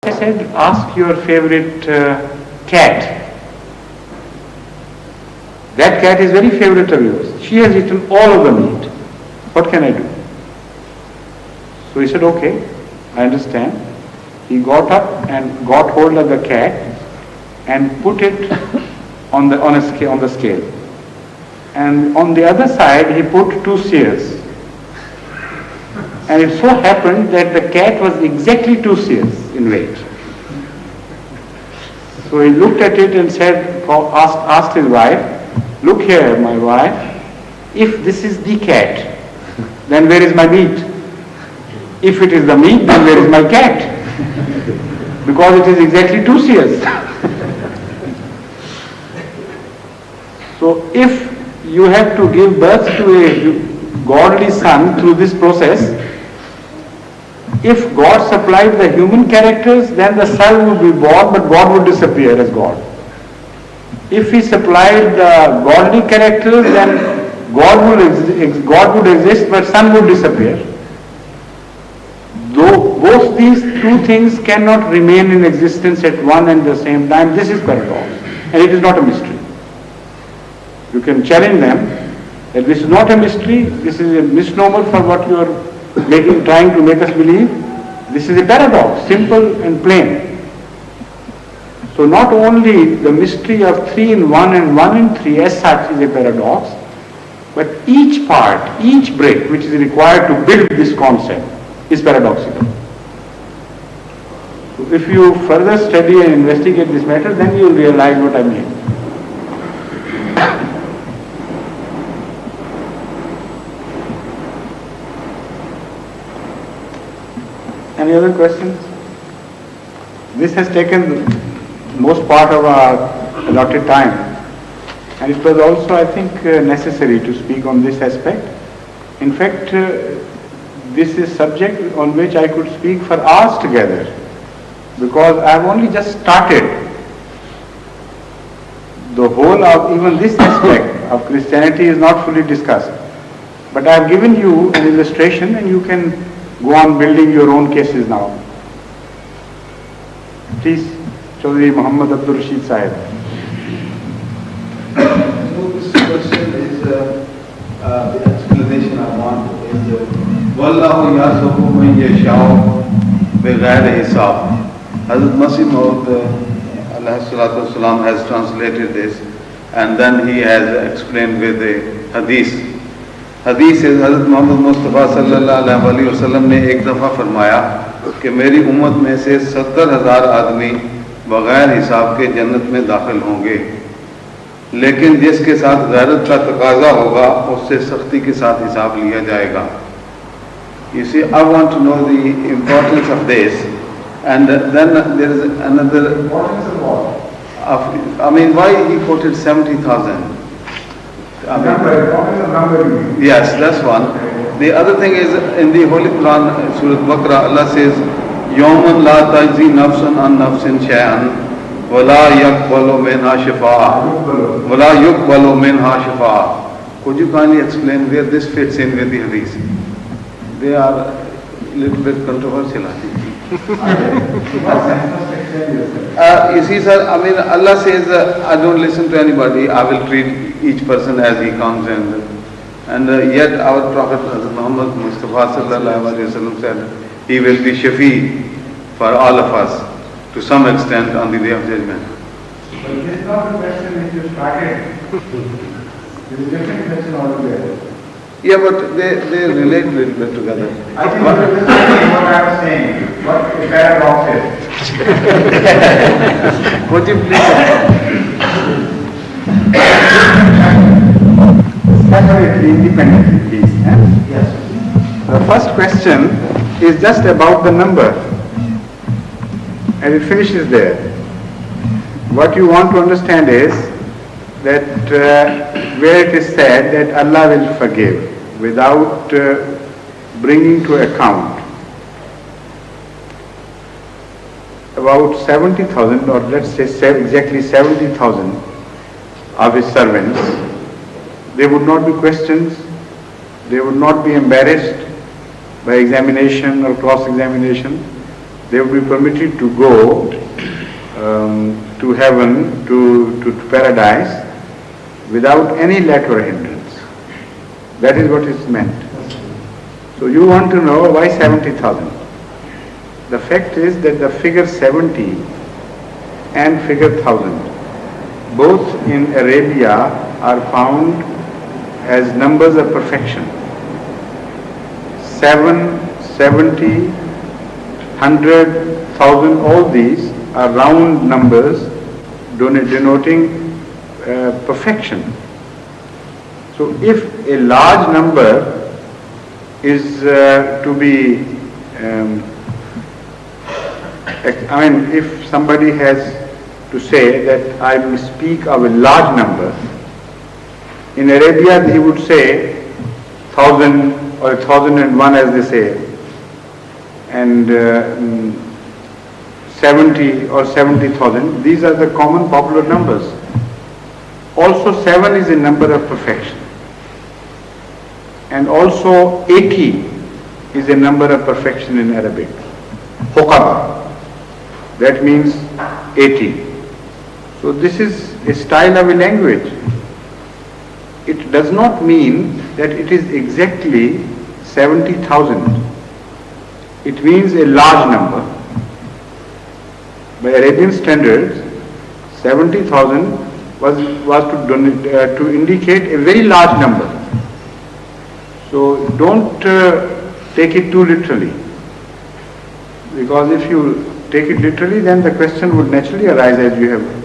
I said, ask your favorite cat. That cat is very favorite of yours. She has eaten all of the meat. What can I do? So he said, okay, I understand. He got up and got hold of the cat and put it on the scale. And on the other side, he put 2 seers. And it so happened that the cat was exactly 2 seers in weight. So he looked at it and said, asked his wife, look here, my wife, if this is the cat, then where is my meat? If it is the meat, then where is my cat? Because it is exactly 2 seers. So if you have to give birth to a godly son through this process, if God supplied the human characters, then the son would be born, but God would disappear as God. If he supplied the godly characters, then God would exist, but son would disappear. Though both these 2 things cannot remain in existence at one and the same time, this is paradox, and it is not a mystery. You can challenge them that this is not a mystery, this is a misnomer for what you are trying to make us believe. This is a paradox, simple and plain. So not only the mystery of 3 in 1 and 1 in 3 as such is a paradox, but each part, each brick which is required to build this concept is paradoxical. So if you further study and investigate this matter, then you will realize what I mean. Any other questions? This has taken most part of our allotted time, and it was also, I think, necessary to speak on this aspect. In fact, this is subject on which I could speak for hours together, because I have only just started the whole of even this aspect of Christianity is not fully discussed. But I have given you an illustration, and you can go on building your own cases now. Please, Chaudhry Muhammad Abdul Rashid Sahib. So this question is, the explanation I want is, Wallahu yarzuqu man yasha'u bighayri hisab. Hazrat Masih Maud alayhi salatu wasalam has translated this, and then he has explained with the hadith. हदीस है हज़रत मोहम्मद मुस्तफ़ा सल्लल्लाहु अलैहि वसल्लम ने एक दफ़ा फरमाया कि मेरी उम्मत में से 70,000 आदमी बग़ैर हिसाब के जन्नत में दाखिल होंगे, लेकिन जिसके साथ गैरत का तकाजा होगा उससे सख्ती के साथ हिसाब लिया जाएगा. You see, I want to know the importance of this, and then there is another importance of what? I mean, why he quoted 70,000? Yes, that's one. The other thing is, in the Holy Quran, Surah Baqarah, Allah says, يَوْمًا لَا تَجْزِي نَفْسٌ عَنْ نَفْسٍ شَيْئًا وَلَا يَقْبَلُ مِنْهَا شَفَاعَةٌ وَلَا يُقْبَلُ مِنْهَا شَفَاعَةٌ. Could you kindly explain where this fits in with the hadith? They are a little bit controversial, I think. You see, sir, I mean, Allah says, I don't listen to anybody, I will treat each person as he comes, and yet our Prophet Muhammad Mustafa sallallahu alaihi wasallam said, he will be shafi for all of us to some extent on the day of judgment. But this is not the question which you started. This is a different question altogether. Yeah, but they relate a little bit together. I think what I was saying, what a paradox is. Would you please separately, independently, please? Yes. The first question is just about the number, and it finishes there. What you want to understand is that where it is said that Allah will forgive without bringing to account about 70,000, or let's say exactly 70,000 of his servants. They would not be questioned, they would not be embarrassed by examination or cross-examination. they will be permitted to go to heaven, to paradise, without any let or hindrance. That is what is meant. So you want to know why 70,000? The fact is that the figure 70 and figure 1000, both in Arabia, are found as numbers of perfection. 7, 70, 100, 1000, all these are round numbers denoting perfection. So if a large number is to be, if somebody has to say that I speak of a large number, in Arabia he would say 1000 or 1001 as they say, and 70 or 70,000. These are the common popular numbers. Also 7 is a number of perfection. And also 80 is a number of perfection in Arabic. Huqaba. That means 80. So this is a style of a language. It does not mean that it is exactly 70,000. It means a large number. By Arabian standards, 70,000 was to indicate a very large number. So don't take it too literally, because if you take it literally, then the question would naturally arise, as you have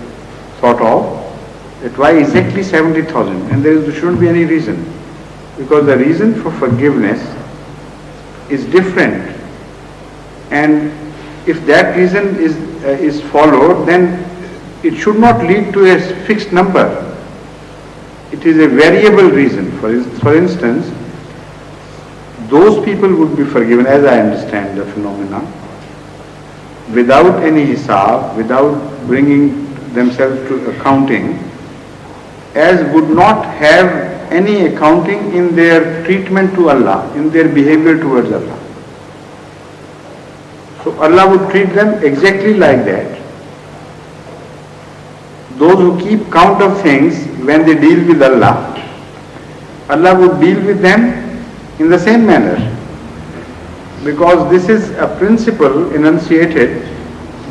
thought of, that why exactly 70,000? And there shouldn't be any reason, because the reason for forgiveness is different, and if that reason is followed, then it should not lead to a fixed number. It is a variable reason. For instance, those people would be forgiven, as I understand the phenomena, without any hisab, without bringing themselves to accounting, as would not have any accounting in their treatment to Allah, in their behavior towards Allah. So Allah would treat them exactly like that. Those who keep count of things when they deal with Allah, Allah would deal with them in the same manner, because this is a principle enunciated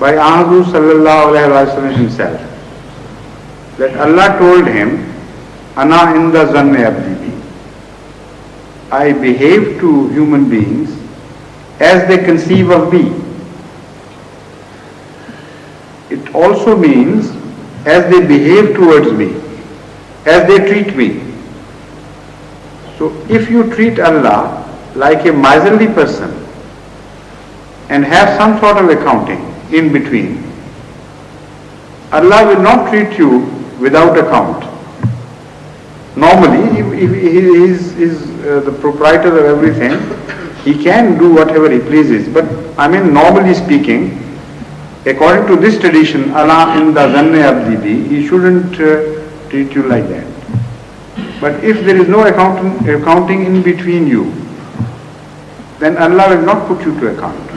by Ahadu sallallahu alayhi wa sallam himself, that Allah told him, Ana inda zanni abdi bi. I behave to human beings as they conceive of me. It also means as they behave towards me, as they treat me. So if you treat Allah like a miserly person and have some sort of accounting in between, Allah will not treat you without account. Normally, if he is the proprietor of everything, he can do whatever he pleases. But normally speaking, according to this tradition, Allah inda zanni abdi bi, he shouldn't treat you like that. But if there is no accounting in between you, then Allah will not put you to account.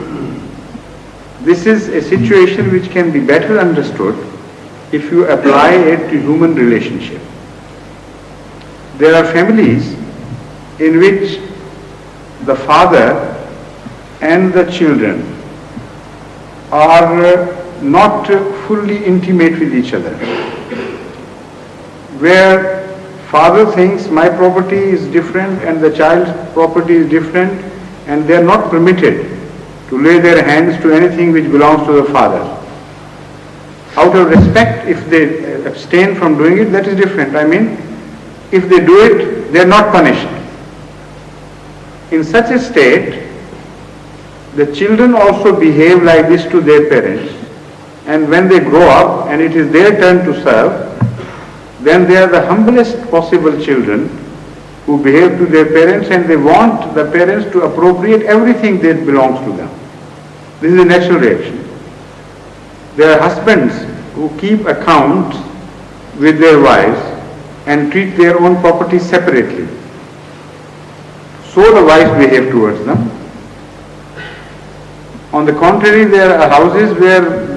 This is a situation which can be better understood if you apply it to human relationship. There are families in which the father and the children are not fully intimate with each other, where father thinks my property is different and the child's property is different, and they are not permitted to lay their hands to anything which belongs to the father. Out of respect, if they abstain from doing it, that is different. If they do it, they are not punished. In such a state, the children also behave like this to their parents, and when they grow up and it is their turn to serve, then they are the humblest possible children who behave to their parents, and they want the parents to appropriate everything that belongs to them. This is a natural reaction. There are husbands who keep account with their wives and treat their own property separately. So the wives behave towards them. On the contrary, there are houses where